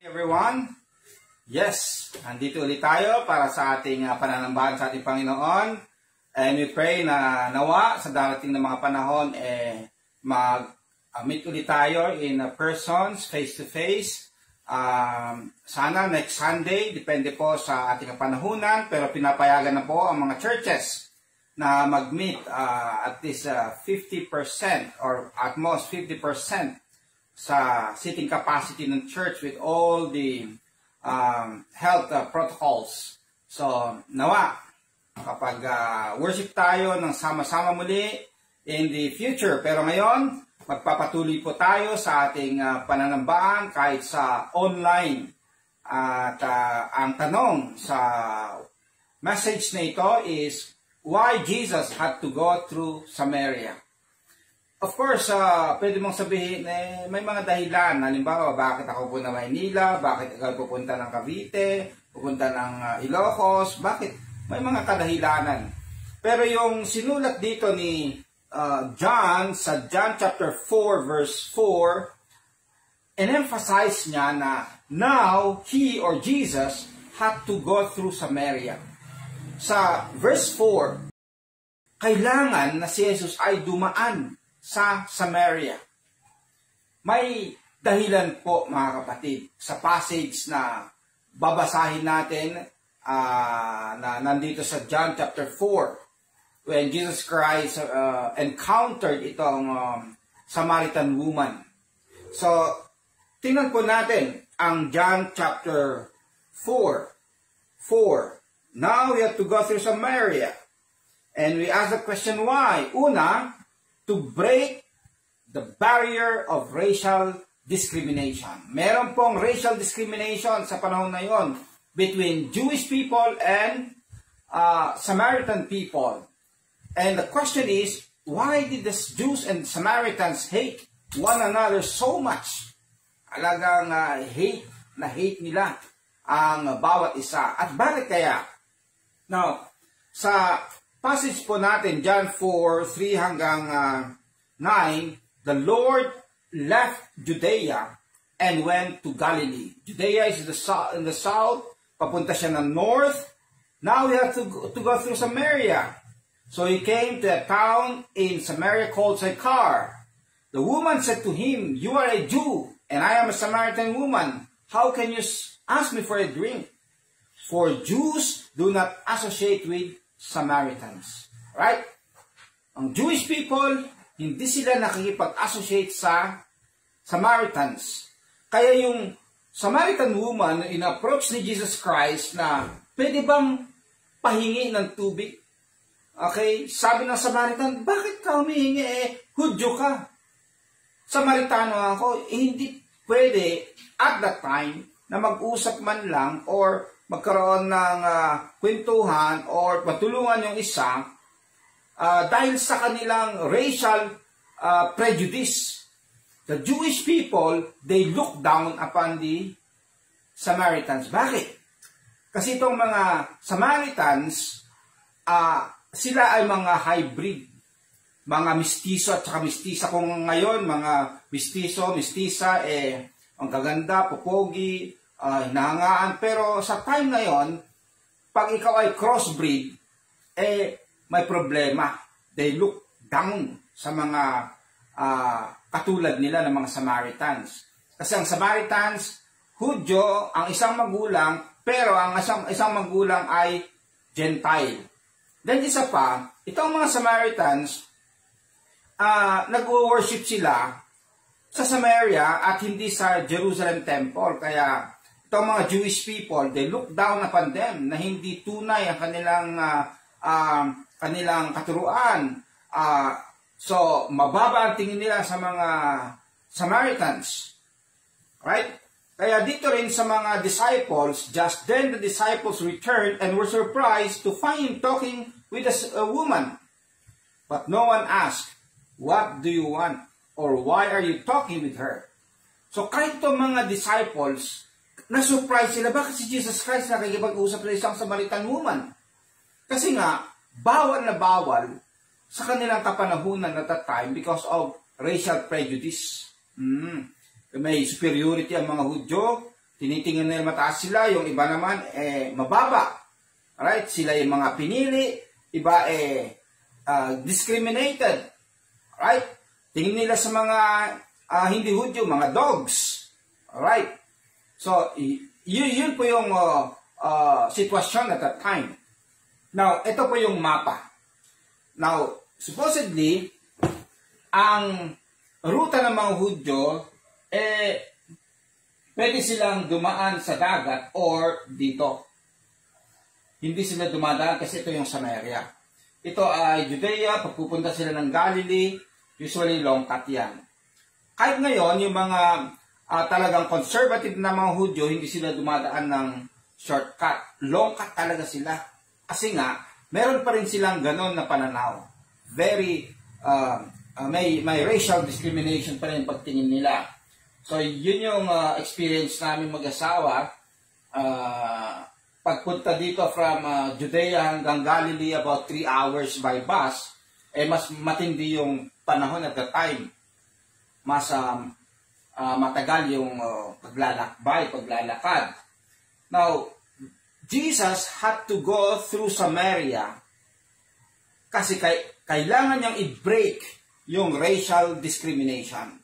Everyone, yes, nandito ulit tayo para sa ating pananambahan sa ating Panginoon. And we pray na nawa sa darating na mga panahon mag-meet ulit tayo in persons, face to face. Sana next Sunday, depende po sa ating panahunan, pero pinapayagan na po ang mga churches na mag-meet at least 50% or at most 50% sa seating capacity ng church with all the health protocols. So, nawa, kapag worship tayo ng sama-sama muli in the future. Pero ngayon, magpapatuloy po tayo sa ating pananambahan kahit sa online. At ang tanong sa message na ito is, why Jesus had to go through Samaria? Of course, pwede mong sabihin, may mga dahilan. Halimbawa, bakit ako pupunta ng Maynila? Bakit ikaw pupunta ng Cavite? Pupunta ng Ilocos? Bakit? May mga kadahilanan. Pero yung sinulat dito ni John sa John chapter 4 verse 4, in-emphasize niya na now, he or Jesus had to go through Samaria. Sa verse 4, kailangan na si Jesus ay dumaan sa Samaria. May dahilan po mga kapatid sa passage na babasahin natin na nandito sa John chapter 4 when Jesus Christ encountered itong Samaritan woman. So, tingnan po natin ang John chapter 4. Now we have to go through Samaria. And we ask the question why? Una, to break the barrier of racial discrimination. Meron pong racial discrimination sa panahon na yon between Jewish people and Samaritan people. And the question is, why did the Jews and Samaritans hate one another so much? Alagang hate nila ang bawat isa. At bakit kaya? Now, sa passage po natin, John 4:3 hanggang 9, the Lord left Judea and went to Galilee. Judea is in the south, papunta siya ng north. Now we have to go through Samaria. So he came to a town in Samaria called Sychar. The woman said to him, "You are a Jew, and I am a Samaritan woman. How can you ask me for a drink?" For Jews do not associate with Samaritans. Right? Ang Jewish people, hindi sila nakikipag-associate sa Samaritans. Kaya yung Samaritan woman, in-approach ni Jesus Christ na, pwede bang pahingi ng tubig? Okay? Sabi ng Samaritan, bakit ka humihingi? Hudyo ka. Samaritano ako. Hindi pwede at that time na mag-usap man lang or magkaroon ng kwentuhan or patulungan yung isa dahil sa kanilang racial prejudice. The Jewish people, they look down upon the Samaritans. Bakit? Kasi itong mga Samaritans, sila ay mga hybrid, mga mistiso at saka mistisa. Kung ngayon, mga mistiso, mistisa, ang kaganda, popogi, hinahangaan. Pero sa time na yon, pag ikaw ay crossbreed, may problema. They look down sa mga katulad nila ng mga Samaritans. Kasi ang Samaritans, Hudyo, ang isang magulang, pero ang isang magulang ay Gentile. Then isa pa, itong mga Samaritans, nag-worship sila sa Samaria at hindi sa Jerusalem Temple. Kaya itong mga Jewish people, they look down upon them na hindi tunay ang kanilang katuruan. So, mababa ang tingin nila sa mga Samaritans. Right? Kaya dito rin sa mga disciples, just then the disciples returned and were surprised to find him talking with a woman. But no one asked, "What do you want?" or "Why are you talking with her?" So, kahit itong mga disciples, na-surprise sila, bakit si Jesus Christ nakikipag-usap na isang Samaritan woman? Kasi nga, bawal na bawal sa kanilang kapanahunan at that time because of racial prejudice. May superiority ang mga Hudyo, tinitingnan nila mataas sila, yung iba naman mababa. Alright? Sila yung mga pinili, iba discriminated. Alright? Tingin nila sa mga hindi Hudyo, mga dogs. Alright? So, yun po yung sitwasyon at that time. Now, ito po yung mapa. Now, supposedly, ang ruta ng mga Hudyo, pwede silang dumaan sa dagat or dito. Hindi sila dumadaan kasi ito yung Samaria. Ito ay Judea, pagpupunta sila ng Galilee, usually long cut yan. Kahit ngayon, yung mga talagang conservative na mga Hudyo, hindi sila dumadaan ng shortcut. Long cut talaga sila. Kasi nga, meron pa rin silang ganon na pananaw. Very, may racial discrimination pa rin pagtingin nila. So, yun yung experience namin mag-asawa. Pagpunta dito from Judea hanggang Galilee, about 3 hours by bus, mas matindi yung panahon at the time. Mas matagal yung paglalakad. Now, Jesus had to go through Samaria kasi kailangan niyang i-break yung racial discrimination.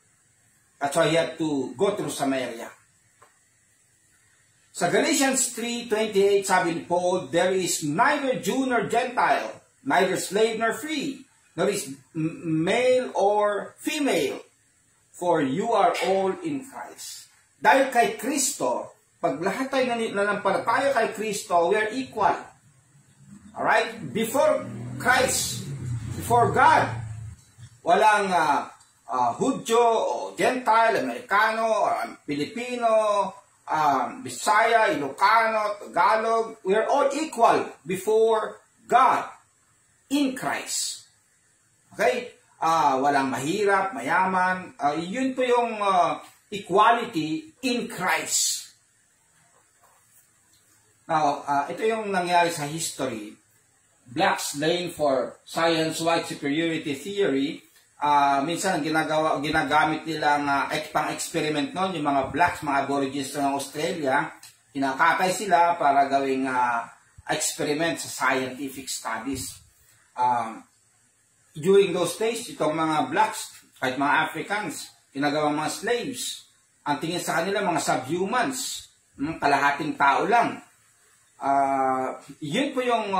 That's why he had to go through Samaria. Sa Galatians 3:28, sabi ni Paul, there is neither Jew nor Gentile, neither slave nor free, nor is male or female, for you are all in Christ. Dahil kay Kristo, pag lahat tayo nanampalataya kay Kristo, we are equal. Alright? Before Christ, before God, walang Hudyo o Gentile, Amerikano, or Pilipino, Bisaya, Ilocano, Tagalog. We are all equal before God in Christ. Okay? Walang mahirap, mayaman. Yun po yung equality in Christ. Now, ito yung nangyari sa history. Blacks laying for science white superiority theory. Minsan ginagamit nilang pang-experiment noon, yung mga blacks, mga aborigines ng Australia, kinakatay sila para gawing experiment sa scientific studies. During those days, itong mga blacks, kahit mga Africans, ginagawang mga slaves. Ang tingin sa kanila, mga subhumans, kalahating tao lang. Yun po yung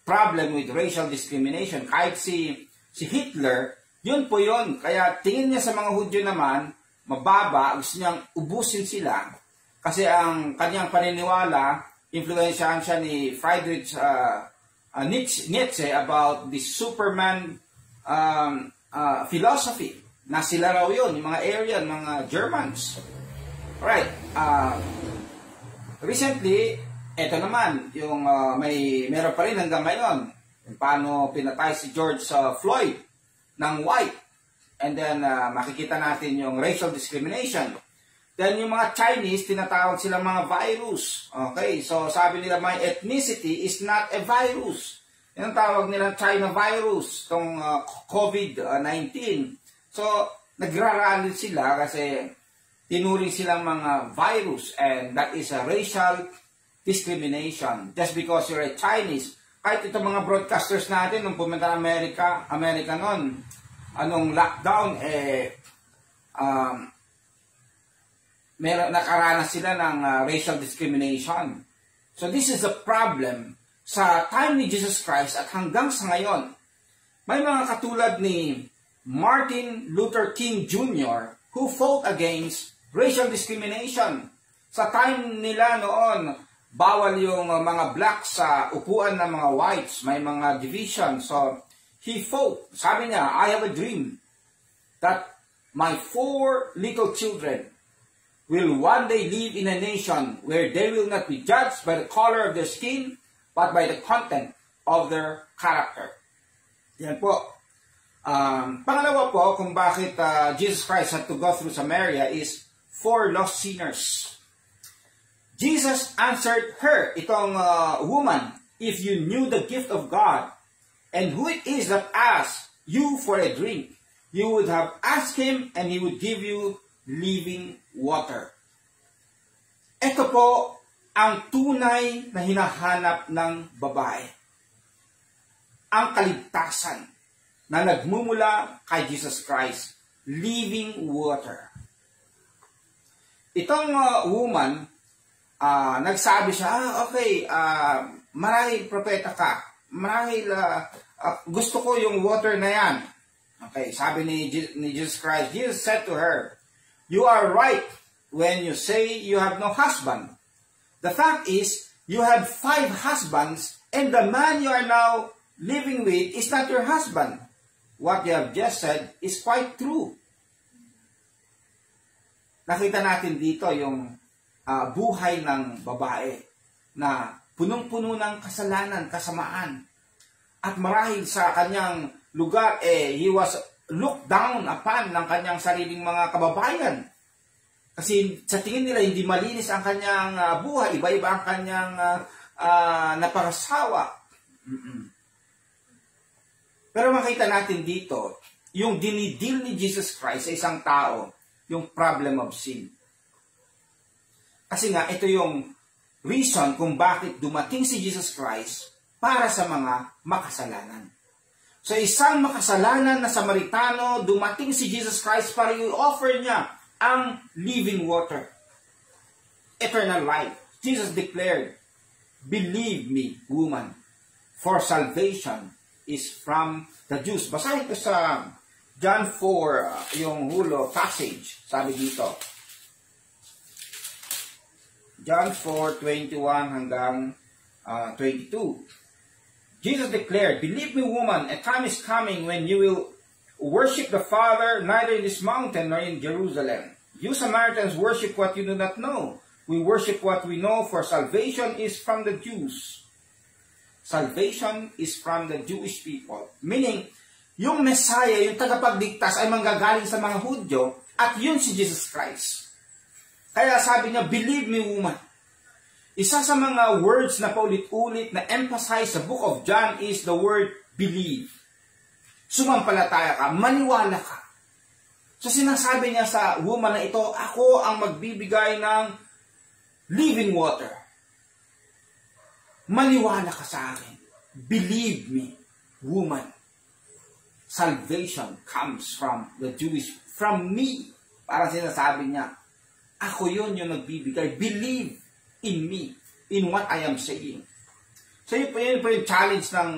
problem with racial discrimination. Kahit si Hitler, yun po yun. Kaya tingin niya sa mga Hudyo naman, mababa, gusto niyang ubusin sila. Kasi ang kanyang paniniwala, influensyahan siya ni Friedrich Nietzsche about the Superman philosophy. Na sila raw yun, yung mga Aryan, mga Germans. Alright. Recently, eto naman, yung meron pa rin hanggang ngayon, paano pinatay si George Floyd ng white. And then, makikita natin yung racial discrimination. Then, yung mga Chinese, tinatawag silang mga virus. Okay, so sabi nila, my ethnicity is not a virus. Yan ang tawag nilang China virus, itong COVID-19. So, nagrarally sila kasi tinuring silang mga virus, and that is a racial discrimination. Just because you're a Chinese. Kahit itong mga broadcasters natin, nung pumunta ng America noon, anong lockdown, nakaranas sila ng racial discrimination. So this is a problem sa time ni Jesus Christ at hanggang sa ngayon. May mga katulad ni Martin Luther King Jr. who fought against racial discrimination. Sa time nila noon, bawal yung mga blacks sa upuan ng mga whites. May mga division. So, he fought. Sabi niya, I have a dream that my 4 little children will one day live in a nation where they will not be judged by the color of their skin, but by the content of their character. Yan po. Pangalawa po, kung bakit Jesus Christ had to go through Samaria is for lost sinners. Jesus answered her, itong woman, if you knew the gift of God, and who it is that asks you for a drink, you would have asked him, and he would give you living water. Ito po ang tunay na hinahanap ng babae. Ang kaligtasan na nagmumula kay Jesus Christ, living water. Itong woman, nagsabi siya, okay, marahil propeta ka, marahil gusto ko yung water na yan. Okay, sabi ni Jesus Christ, Jesus said to her, you are right when you say you have no husband. The fact is, you have 5 husbands, and the man you are now living with is not your husband. What you have just said is quite true. Nakita natin dito yung buhay ng babae na punong-puno ng kasalanan, kasamaan. At marahil sa kanyang lugar, he was looked down upon ng kanyang sariling mga kababayan. Kasi sa tingin nila, hindi malinis ang kanyang buhay. Iba-iba ang kanyang napangasawa. Pero makita natin dito, yung dinidil ni Jesus Christ sa isang tao, yung problem of sin. Kasi nga, ito yung reason kung bakit dumating si Jesus Christ para sa mga makasalanan. So isang makasalanan na Samaritano, dumating si Jesus Christ para i-offer niya ang living water. Eternal life. Jesus declared, believe me, woman, for salvation is from the Jews. Basahin ko sa John 4, yung hulo passage. Sabi dito. John 4:21 hanggang 22. Jesus declared, believe me, woman, a time is coming when you will worship the Father neither in this mountain nor in Jerusalem. You Samaritans worship what you do not know. We worship what we know, for salvation is from the Jews. Salvation is from the Jewish people. Meaning, yung Messiah, yung tagapagligtas ay manggagaling sa mga Hudyo, at yun si Jesus Christ. Kaya sabi niya, believe me, woman. Isa sa mga words na paulit-ulit na emphasize sa book of John is the word believe. Sumampalataya ka, maniwala ka. So sinasabi niya sa woman na ito, ako ang magbibigay ng living water. Maniwala ka sa akin. Believe me, woman. Salvation comes from the Jewish, from me. Parang sinasabi niya, ako yun yung nagbibigay. Believe in me, in what I am saying. So yun po yung challenge ng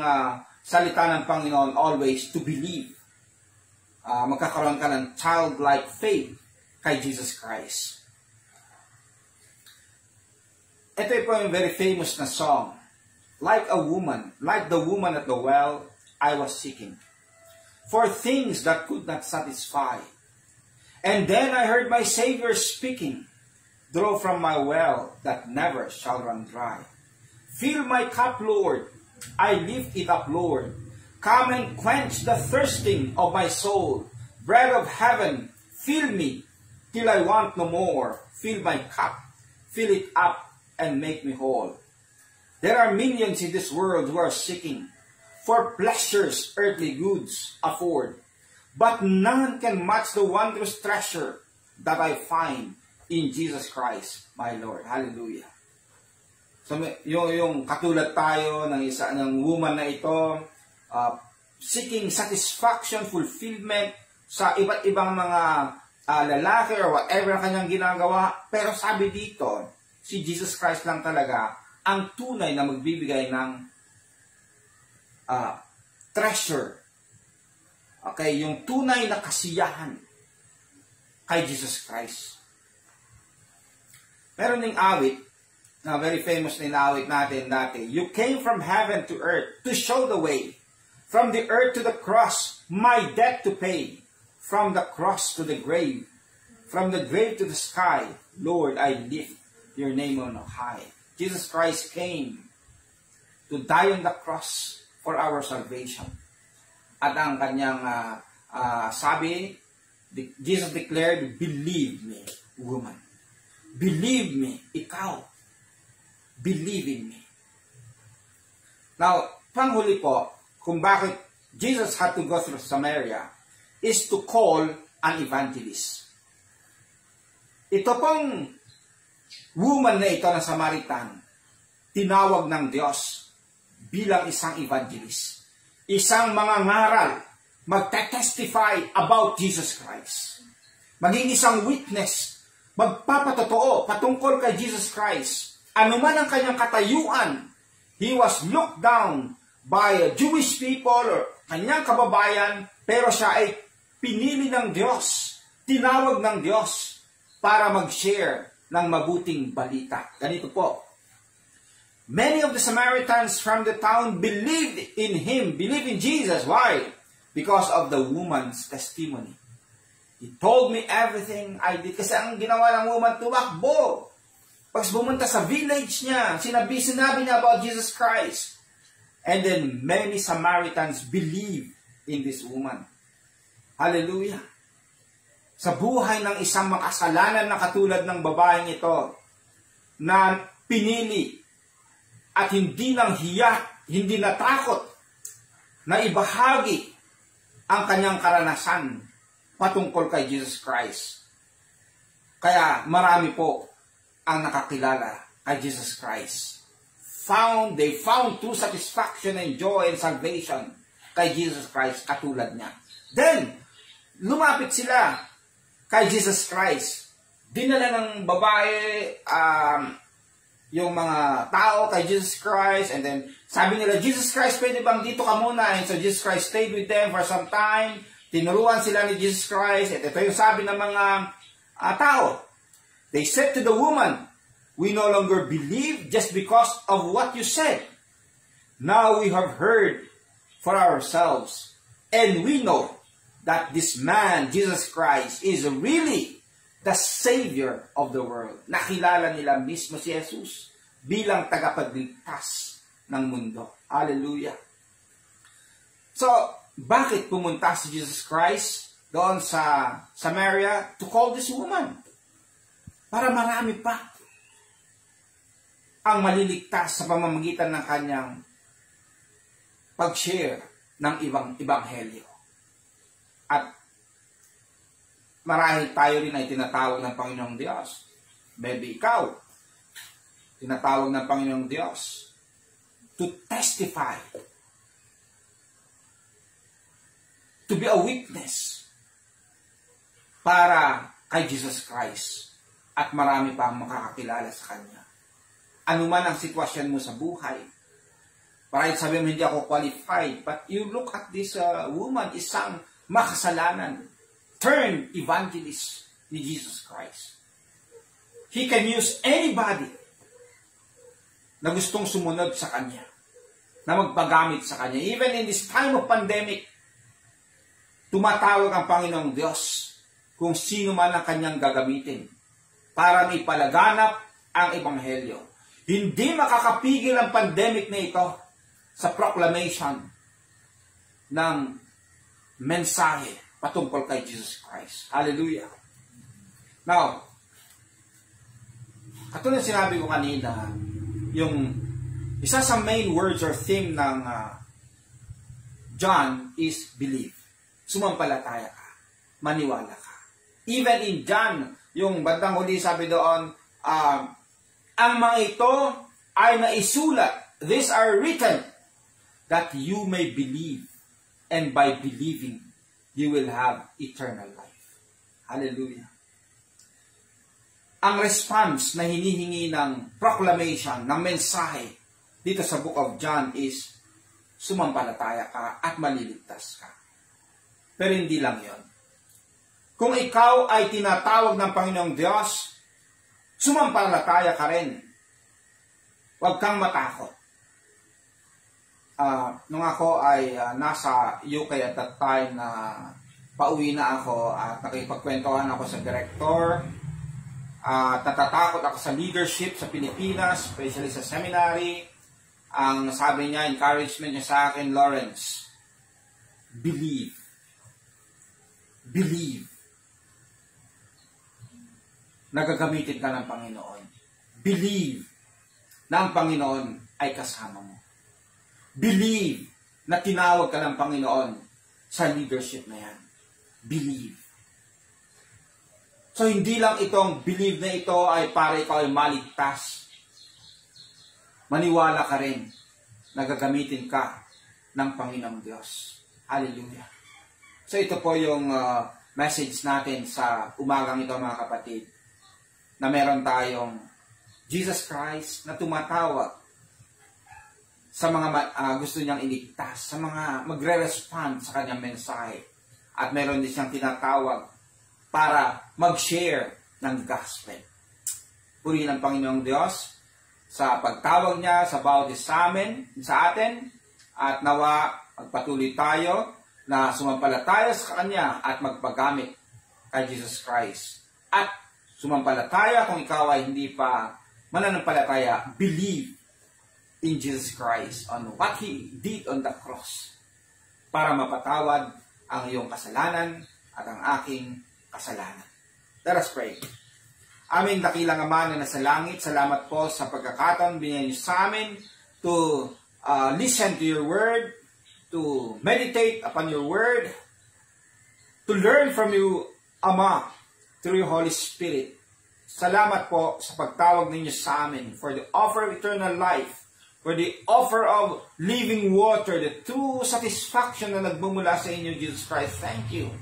salita ng Panginoon, always to believe. Magkakaroon ka ng childlike faith kay Jesus Christ. Ito po yung very famous na song. Like a woman, like the woman at the well, I was seeking for things that could not satisfy. And then I heard my Savior speaking, draw from my well that never shall run dry. Fill my cup, Lord. I lift it up, Lord. Come and quench the thirsting of my soul. Bread of heaven, fill me till I want no more. Fill my cup, fill it up, and make me whole. There are millions in this world who are seeking for pleasures earthly goods afford, but none can match the wondrous treasure that I find in Jesus Christ, my Lord. Hallelujah. So, yung katulad tayo ng woman na ito, seeking satisfaction, fulfillment sa iba't ibang mga lalaki or whatever ang kanyang ginagawa. Pero sabi dito, si Jesus Christ lang talaga ang tunay na magbibigay ng treasure. Okay, yung tunay na kasiyahan kay Jesus Christ. Meron ding awit, na very famous na awit natin dati. You came from heaven to earth to show the way. From the earth to the cross, my debt to pay. From the cross to the grave. From the grave to the sky, Lord, I lift your name on high. Jesus Christ came to die on the cross for our salvation. At ang kanyang sabi, Jesus declared, believe me, woman. Believe me, ikaw. Believe in me. Now, panghuli po, kung bakit Jesus had to go through Samaria is to call an evangelist. Ito pong woman na ito na Samaritan, tinawag ng Diyos bilang isang evangelist. Isang mangangaral, magte-testify about Jesus Christ. Maging isang witness, magpapatotoo patungkol kay Jesus Christ. Ano man ang kanyang katayuan, he was looked down by Jewish people or kanyang kababayan, pero siya ay pinili ng Diyos, tinawag ng Diyos para mag-share ng mabuting balita. Ganito po. Many of the Samaritans from the town believed in him, believed in Jesus. Why? Because of the woman's testimony. He told me everything I did. Kasi ang ginawa ng woman, tumakbo. Pag bumunta sa village niya, sinabi niya about Jesus Christ. And then many Samaritans believed in this woman. Hallelujah. Sa buhay ng isang makasalanan na katulad ng babaeng ito, na pinili at hindi nang hiya, hindi natakot na ibahagi ang kanyang karanasan patungkol kay Jesus Christ. Kaya marami po ang nakakilala kay Jesus Christ. They found true satisfaction and joy and salvation kay Jesus Christ katulad niya. Then, lumapit sila kay Jesus Christ. Dinala ng babae yung mga tao kay Jesus Christ, and then sabi nila, Jesus Christ, pwede bang dito ka muna? And so Jesus Christ stayed with them for some time. Tinuruan sila ni Jesus Christ, at ito yung sabi ng mga tao. They said to the woman, we no longer believe just because of what you said. Now we have heard for ourselves, and we know that this man, Jesus Christ, is really the Savior of the world. Nakilala nila mismo si Jesus bilang tagapagligtas ng mundo. Hallelujah. So, bakit pumunta si Jesus Christ doon sa Samaria to call this woman? Para marami pa ang maliligtas sa pamamagitan ng kanyang pag-share ng ibang ebanghelyo. At marahil tayo rin ay tinatawag ng Panginoong Diyos. Maybe ikaw, tinatawag ng Panginoong Diyos to testify, to be a witness para kay Jesus Christ, at marami pa ang makakakilala sa Kanya. Ano man ang sitwasyon mo sa buhay, parang sabi mo, hindi ako qualified, but you look at this woman, isang makasalanan, turned evangelist ni Jesus Christ. He can use anybody na gustong sumunod sa Kanya, na magpagamit sa Kanya. Even in this time of pandemic, tumatawag ang Panginoong Diyos kung sino man ang Kanyang gagamitin para may palaganap ang ebanghelyo. Hindi makakapigil ang pandemic na ito sa proclamation ng mensahe patungkol kay Jesus Christ. Hallelujah. Now, katulad sinabi ko kanina, yung isa sa main words or theme ng John is believe. Sumampalataya ka. Maniwala ka. Even in John, yung bandang huli sabi doon, ang mga ito ay naisulat, these are written, that you may believe, and by believing, you will have eternal life. Hallelujah. Ang response na hinihingi ng proclamation, ng mensahe, dito sa Book of John is, sumampalataya ka at maliligtas ka. Pero hindi lang yon. Kung ikaw ay tinatawag ng Panginoong Diyos, sumampalataya ka rin. Huwag kang matakot. Nung ako ay nasa UK at that time na pauwi na ako at nakipagkwentuhan ako sa director, natatakot ako sa leadership sa Pilipinas, especially sa seminary. Ang sabi niya, encouragement niya sa akin, Lawrence, believe. Believe. Nagagamitin ka ng Panginoon. Believe na ang Panginoon ay kasama mo. Believe na tinawag ka ng Panginoon sa leadership na yan. Believe. So, hindi lang itong believe na ito ay para ikaw ay maligtas. Maniwala ka rin na gagamitin ka ng Panginoong Diyos. Hallelujah. So, ito po yung message natin sa umagang ito, mga kapatid, na meron tayong Jesus Christ na tumatawag sa mga gusto niyang iligtas, sa mga magre-respond sa kanyang mensahe. At meron din siyang tinatawag para mag-share ng gospel. Purihin ang Panginoong Diyos sa pagtawag niya sa bawat isa sa atin, at nawa magpatuloy tayo na sumampalataya sa Kanya at magpagamit kay Jesus Christ. At sumampalataya kung ikaw ay hindi pa mananampalataya, believe in Jesus Christ on what He did on the cross para mapatawad ang iyong kasalanan at ang aking kasalanan. Let us pray. Aming dakilang Ama na nasa langit, salamat po sa pagkakataon binigay niyo sa amin to listen to your word, to meditate upon your word, to learn from you, Ama, through your Holy Spirit. Salamat po sa pagtawag ninyo sa amin for the offer of eternal life, for the offer of living water, the true satisfaction na nagmumula sa inyo, Jesus Christ. Thank you.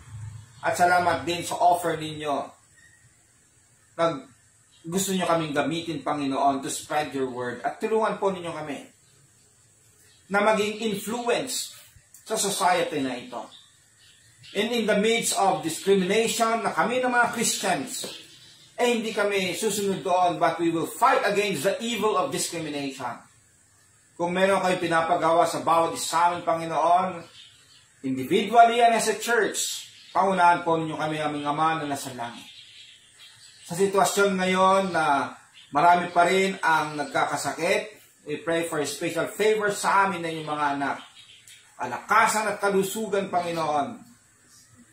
At salamat din sa offer ninyo. Gusto nyo kaming gamitin, Panginoon, to spread your word. At tulungan po ninyo kami na maging influence sa society na ito. And in the midst of discrimination, na kami ng mga Christians, hindi kami susunod doon, but we will fight against the evil of discrimination. Kung meron kayo pinapagawa sa bawat isa amin, Panginoon, individually and as a church, pangunahan po ninyo kami, aming Ama na nasa langit. Sa sitwasyon ngayon na marami pa rin ang nagkakasakit, we pray for a special favor sa amin na inyong mga anak. Kalakasan at kalusugan, Panginoon,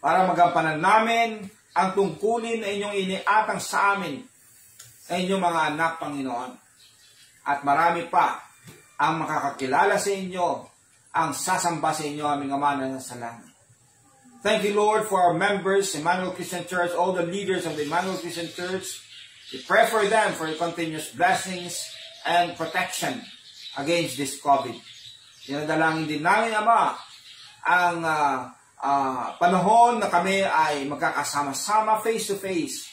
para magampanan namin ang tungkulin na inyong iniatang sa amin sa inyong mga anak, Panginoon. At marami pa ang makakakilala sa inyo, ang sasamba sa inyo, aming Ama na nasa langit. Thank you, Lord, for our members, Emmanuel Christian Church, all the leaders of the Emmanuel Christian Church. We pray for them for continuous blessings and protection against this COVID. Dinadalangin din namin, Ama, ang panahon na kami ay magkakasama-sama face-to-face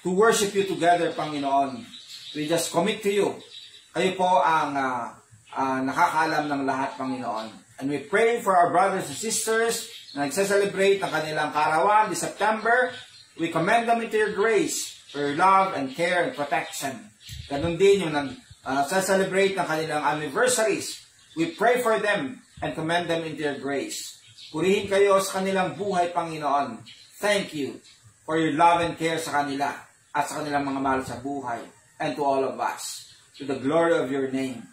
to worship you together, Panginoon. We just commit to you. Kayo po ang nakakaalam ng lahat, Panginoon. And we pray for our brothers and sisters na nagsaselebrate ng kanilang kaarawan this September. We commend them into your grace for your love and care and protection. Ganun din yung nagsaselebrate ng kanilang anniversaries. We pray for them and commend them into your grace. Purihin kayo sa kanilang buhay, Panginoon. Thank you for your love and care sa kanila at sa kanilang mga mahal sa buhay, and to all of us, to the glory of your name.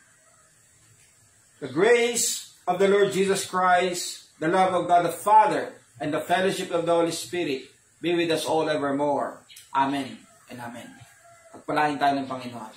The grace of the Lord Jesus Christ, the love of God the Father, and the fellowship of the Holy Spirit be with us all evermore. Amen and amen. Pagpalain tayo ng Panginoon.